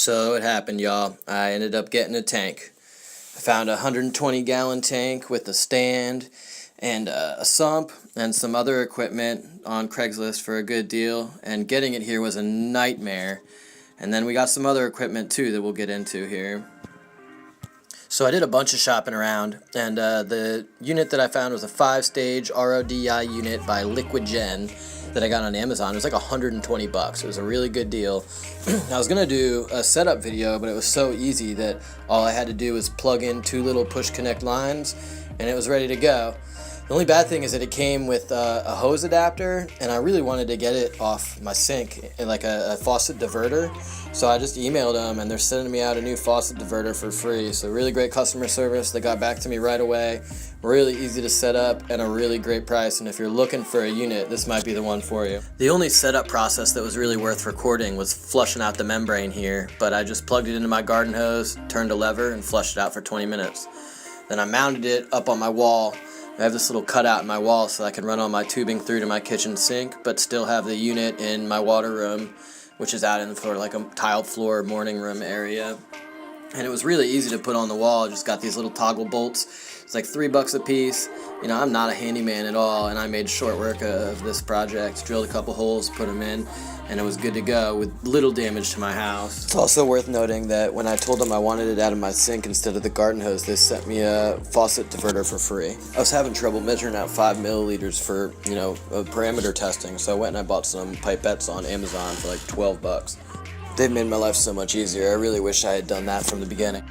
So it happened, y'all. I ended up getting a tank. I found a 120-gallon tank with a stand and a sump and some other equipment on Craigslist for a good deal, and getting it here was a nightmare. And then we got some other equipment too that we'll get into here. So I did a bunch of shopping around, and the unit that I found was a 5-stage RODI unit by Liquid Gen that I got on Amazon. It was like $120. It was a really good deal. I was gonna do a setup video, but it was so easy that all I had to do was plug in 2 little push connect lines, and it was ready to go. The only bad thing is that it came with a hose adapter, and I really wanted to get it off my sink, like a faucet diverter. So I just emailed them, and they're sending me out a new faucet diverter for free. So really great customer service. They got back to me right away. Really easy to set up and a really great price. And if you're looking for a unit, this might be the one for you. The only setup process that was really worth recording was flushing out the membrane here. But I just plugged it into my garden hose, turned a lever, and flushed it out for 20 minutes. Then I mounted it up on my wall. I have this little cutout in my wall so I can run all my tubing through to my kitchen sink, but still have the unit in my water room, which is out in the floor, like a tiled floor morning room area. And it was really easy to put on the wall. I just got these little toggle bolts. It's like $3 a piece. You know, I'm not a handyman at all, and I made short work of this project. Drilled a couple holes, put them in, and it was good to go with little damage to my house. It's also worth noting that when I told them I wanted it out of my sink instead of the garden hose, they sent me a faucet diverter for free. I was having trouble measuring out 5 milliliters for, parameter testing, so I went and I bought some pipettes on Amazon for like $12. They've made my life so much easier. I really wish I had done that from the beginning.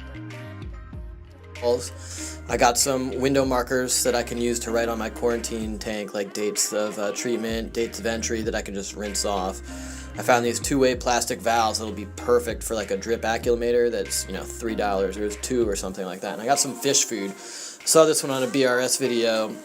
I got some window markers that I can use to write on my quarantine tank, like dates of treatment, dates of entry that I can just rinse off. I found these 2-way plastic valves that'll be perfect for like a drip acclimator that's, $3 or 2 or something like that. And I got some fish food. Saw this one on a BRS video,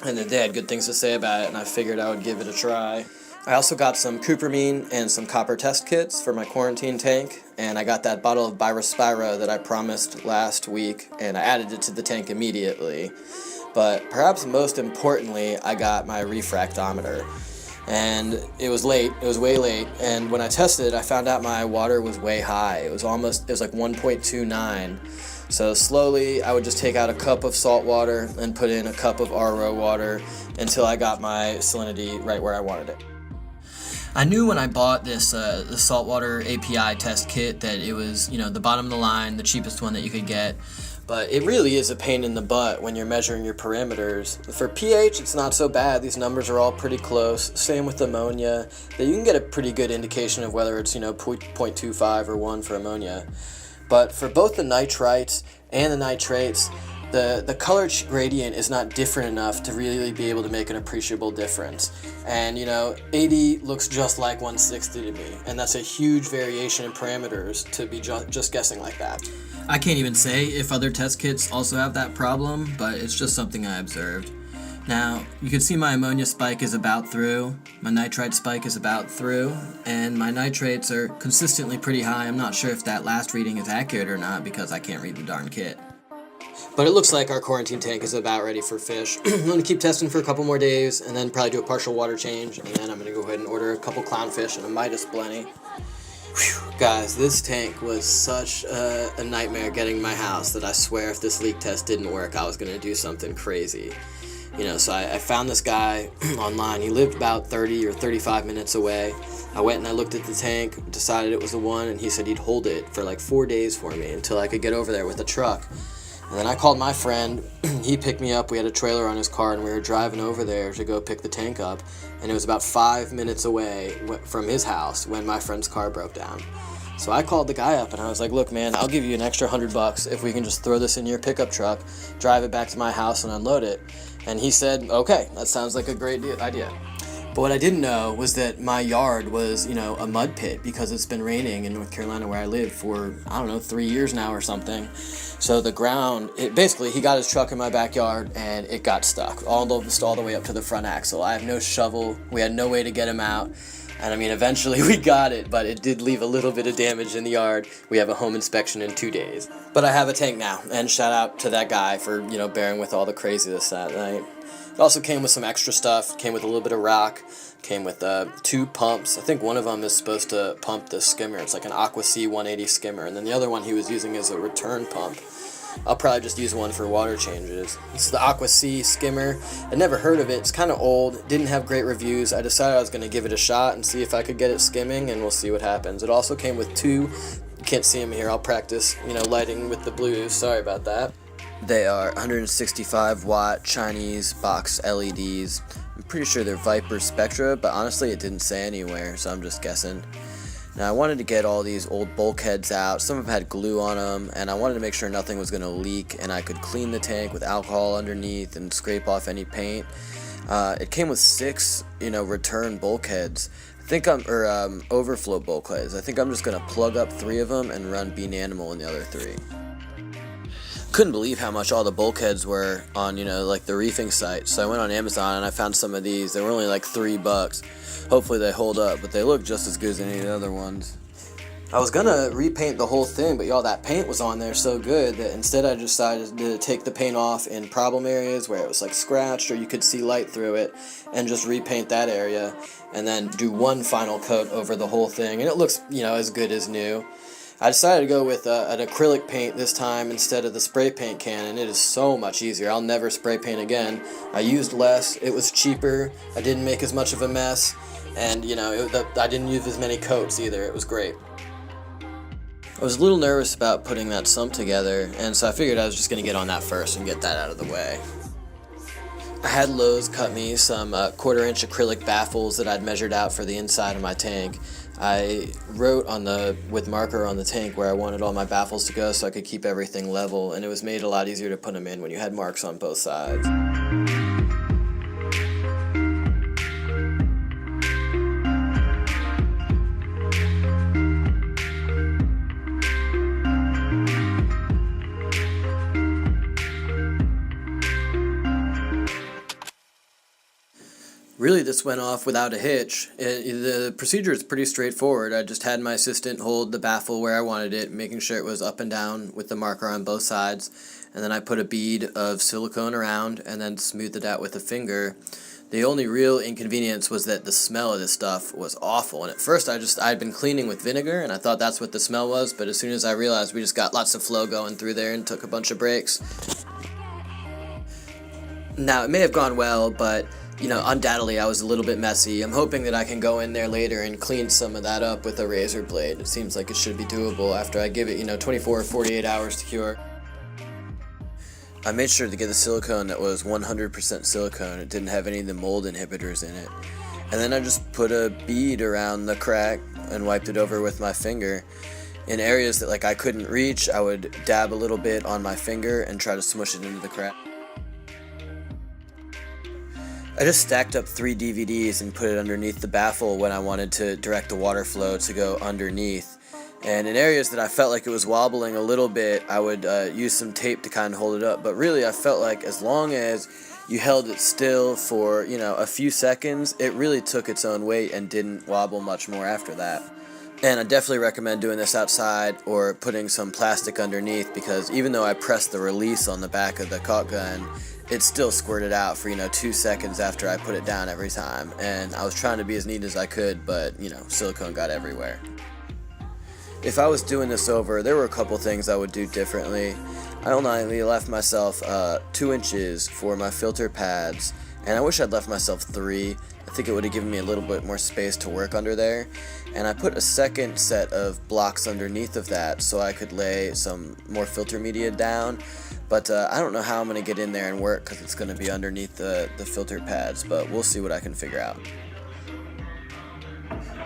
and they had good things to say about it, and I figured I would give it a try. I also got some cupramine and some copper test kits for my quarantine tank, and I got that bottle of Birospira that I promised last week, and I added it to the tank immediately. But perhaps most importantly, I got my refractometer. And it was late, it was way late, and when I tested it, I found out my water was way high. It was like 1.29. So slowly, I would just take out a cup of salt water and put in a cup of RO water until I got my salinity right where I wanted it. I knew when I bought this the saltwater API test kit that it was, the bottom of the line, the cheapest one that you could get. But it really is a pain in the butt when you're measuring your parameters. For pH, it's not so bad. These numbers are all pretty close. Same with ammonia. That you can get a pretty good indication of whether it's, 0.25 or 1 for ammonia. But for both the nitrites and the nitrates, the color gradient is not different enough to really be able to make an appreciable difference. And 80 looks just like 160 to me, and that's a huge variation in parameters to be just guessing like that. I can't even say if other test kits also have that problem, but it's just something I observed. Now, you can see my ammonia spike is about through, my nitrite spike is about through, and my nitrates are consistently pretty high. I'm not sure if that last reading is accurate or not because I can't read the darn kit. But it looks like our quarantine tank is about ready for fish. I'm going to keep testing for a couple more days and then probably do a partial water change, and then I'm going to go ahead and order a couple clownfish and a Midas blenny. Whew, guys, this tank was such a nightmare getting in my house that I swear if this leak test didn't work, I was going to do something crazy. So I found this guy online. He lived about 30 or 35 minutes away. I went and I looked at the tank, decided it was the one, and he said he'd hold it for like 4 days for me until I could get over there with a truck. And then I called my friend. He picked me up. We had a trailer on his car, and we were driving over there to go pick the tank up. And it was about 5 minutes away from his house when my friend's car broke down. So I called the guy up, and I was like, look, man, I'll give you an extra $100 if we can just throw this in your pickup truck, drive it back to my house, and unload it. And he said, okay, that sounds like a great idea. But what I didn't know was that my yard was, a mud pit because it's been raining in North Carolina where I live for, 3 years now or something. So the ground, he got his truck in my backyard and it got stuck all the way up to the front axle. I have no shovel. We had no way to get him out. And eventually we got it, but it did leave a little bit of damage in the yard. We have a home inspection in 2 days. But I have a tank now, and shout out to that guy for, bearing with all the craziness that night. It also came with some extra stuff. Came with a little bit of rock. Came with 2 pumps. I think one of them is supposed to pump the skimmer. It's like an Aqua C 180 skimmer, and then the other one he was using as a return pump. I'll probably just use one for water changes. This is the Aqua C skimmer. I'd never heard of it. It's kind of old. Didn't have great reviews. I decided I was going to give it a shot and see if I could get it skimming, and we'll see what happens. It also came with 2. You can't see them here. I'll practice, lighting with the blues. Sorry about that. They are 165 watt Chinese box LEDs. I'm pretty sure they're Viper Spectra, but honestly it didn't say anywhere, so I'm just guessing. Now I wanted to get all these old bulkheads out. Some of them had glue on them, and I wanted to make sure nothing was going to leak and I could clean the tank with alcohol underneath and scrape off any paint. It came with 6, return bulkheads. Overflow bulkheads. I think I'm just going to plug up 3 of them and run Bean Animal in the other 3. Couldn't believe how much all the bulkheads were on, the reefing site. So I went on Amazon and I found some of these. They were only like $3. Hopefully they hold up, but they look just as good as any of the other ones. I was gonna repaint the whole thing, but y'all, that paint was on there so good that instead I decided to take the paint off in problem areas where it was like scratched or you could see light through it, and just repaint that area, and then do one final coat over the whole thing, and it looks, as good as new. I decided to go with an acrylic paint this time instead of the spray paint can, and it is so much easier. I'll never spray paint again. I used less, it was cheaper, I didn't make as much of a mess, and I didn't use as many coats either. It was great. I was a little nervous about putting that sump together, and so I figured I was just going to get on that first and get that out of the way. I had Lowe's cut me some 1/4 inch acrylic baffles that I'd measured out for the inside of my tank. I wrote with marker on the tank where I wanted all my baffles to go so I could keep everything level, and it was made a lot easier to put them in when you had marks on both sides. Really, this went off without a hitch. The procedure is pretty straightforward. I just had my assistant hold the baffle where I wanted it, making sure it was up and down with the marker on both sides, and then I put a bead of silicone around and then smoothed it out with a finger. The only real inconvenience was that the smell of this stuff was awful, and at first I'd been cleaning with vinegar and I thought that's what the smell was, but as soon as I realized we just got lots of flow going through there and took a bunch of breaks. Now, it may have gone well, but undoubtedly I was a little bit messy. I'm hoping that I can go in there later and clean some of that up with a razor blade. It seems like it should be doable after I give it, 24 or 48 hours to cure. I made sure to get the silicone that was 100% silicone. It didn't have any of the mold inhibitors in it. And then I just put a bead around the crack and wiped it over with my finger. In areas that I couldn't reach, I would dab a little bit on my finger and try to smush it into the crack. I just stacked up 3 DVDs and put it underneath the baffle when I wanted to direct the water flow to go underneath. And in areas that I felt like it was wobbling a little bit, I would use some tape to kind of hold it up. But really, I felt like as long as you held it still for, a few seconds, it really took its own weight and didn't wobble much more after that. And I definitely recommend doing this outside or putting some plastic underneath, because even though I pressed the release on the back of the caulk gun, it still squirted out for 2 seconds after I put it down every time. And I was trying to be as neat as I could, but silicone got everywhere. If I was doing this over, there were a couple things I would do differently. I only left myself 2 inches for my filter pads, and I wish I'd left myself 3. I think it would have given me a little bit more space to work under there. And I put a second set of blocks underneath of that so I could lay some more filter media down. But I don't know how I'm going to get in there and work because it's going to be underneath the filter pads, but we'll see what I can figure out.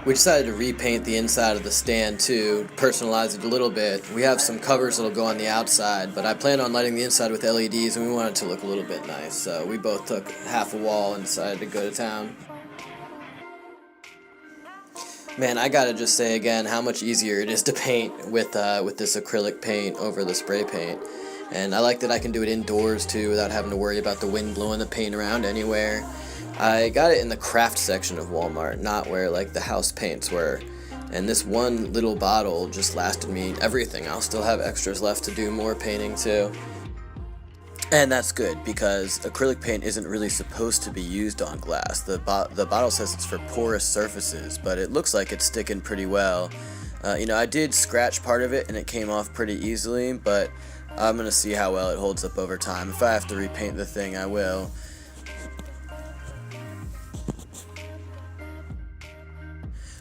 We decided to repaint the inside of the stand too, personalize it a little bit. We have some covers that'll go on the outside, but I plan on lighting the inside with LEDs and we want it to look a little bit nice. So we both took half a wall and decided to go to town. Man, I gotta just say again how much easier it is to paint with this acrylic paint over the spray paint. And I like that I can do it indoors too without having to worry about the wind blowing the paint around anywhere. I got it in the craft section of Walmart, not where the house paints were. And this one little bottle just lasted me everything. I'll still have extras left to do more painting too. And that's good because acrylic paint isn't really supposed to be used on glass. The bottle says it's for porous surfaces, but it looks like it's sticking pretty well. I did scratch part of it and it came off pretty easily, but I'm going to see how well it holds up over time. If I have to repaint the thing, I will.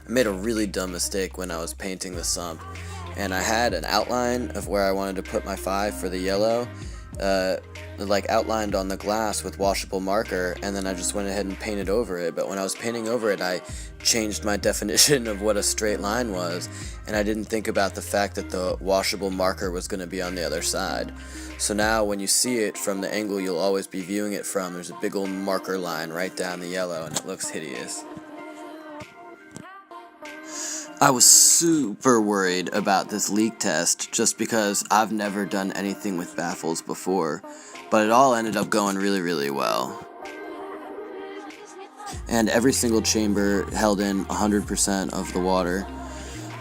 I made a really dumb mistake when I was painting the sump, and I had an outline of where I wanted to put my 5 for the yellow, like outlined on the glass with washable marker, and then I just went ahead and painted over it. But when I was painting over it, I changed my definition of what a straight line was, and I didn't think about the fact that the washable marker was going to be on the other side. So now when you see it from the angle you'll always be viewing it from, there's a big old marker line right down the yellow, and it looks hideous. I was super worried about this leak test just because I've never done anything with baffles before, but it all ended up going really, really well. And every single chamber held in 100% of the water.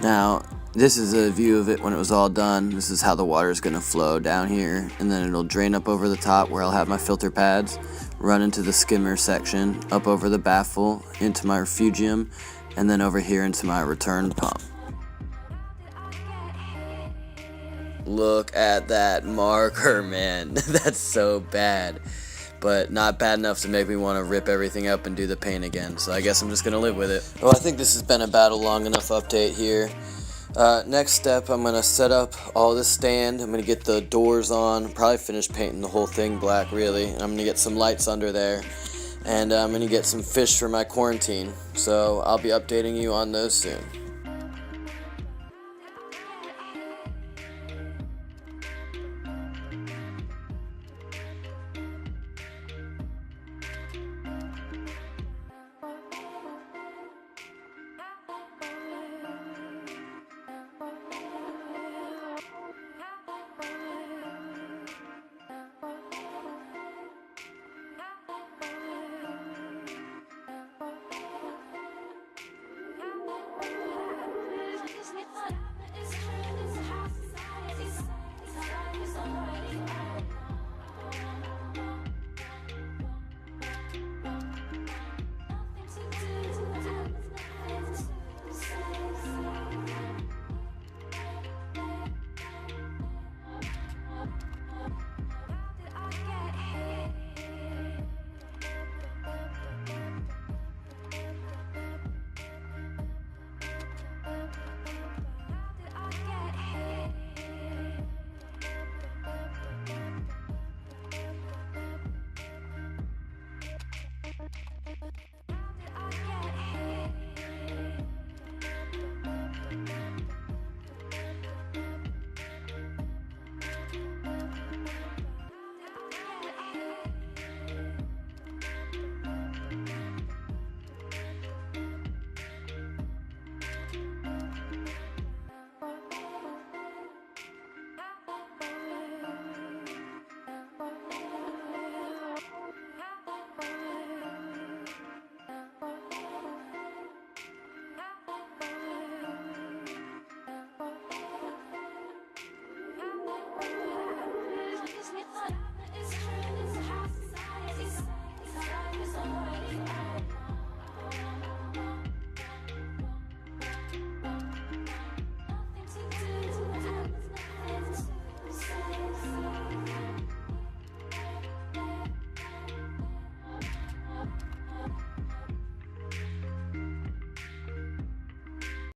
Now, this is a view of it when it was all done. This is how the water is going to flow down here, and then it'll drain up over the top where I'll have my filter pads, run into the skimmer section, up over the baffle, into my refugium, and then over here into my return pump. Look at that marker, man. That's so bad. But not bad enough to make me want to rip everything up and do the paint again. So I guess I'm just going to live with it. Well, I think this has been about a long enough update here. Next step, I'm going to set up all this stand. I'm going to get the doors on. Probably finish painting the whole thing black, really. And I'm going to get some lights under there. And I'm going to get some fish for my quarantine. So I'll be updating you on those soon.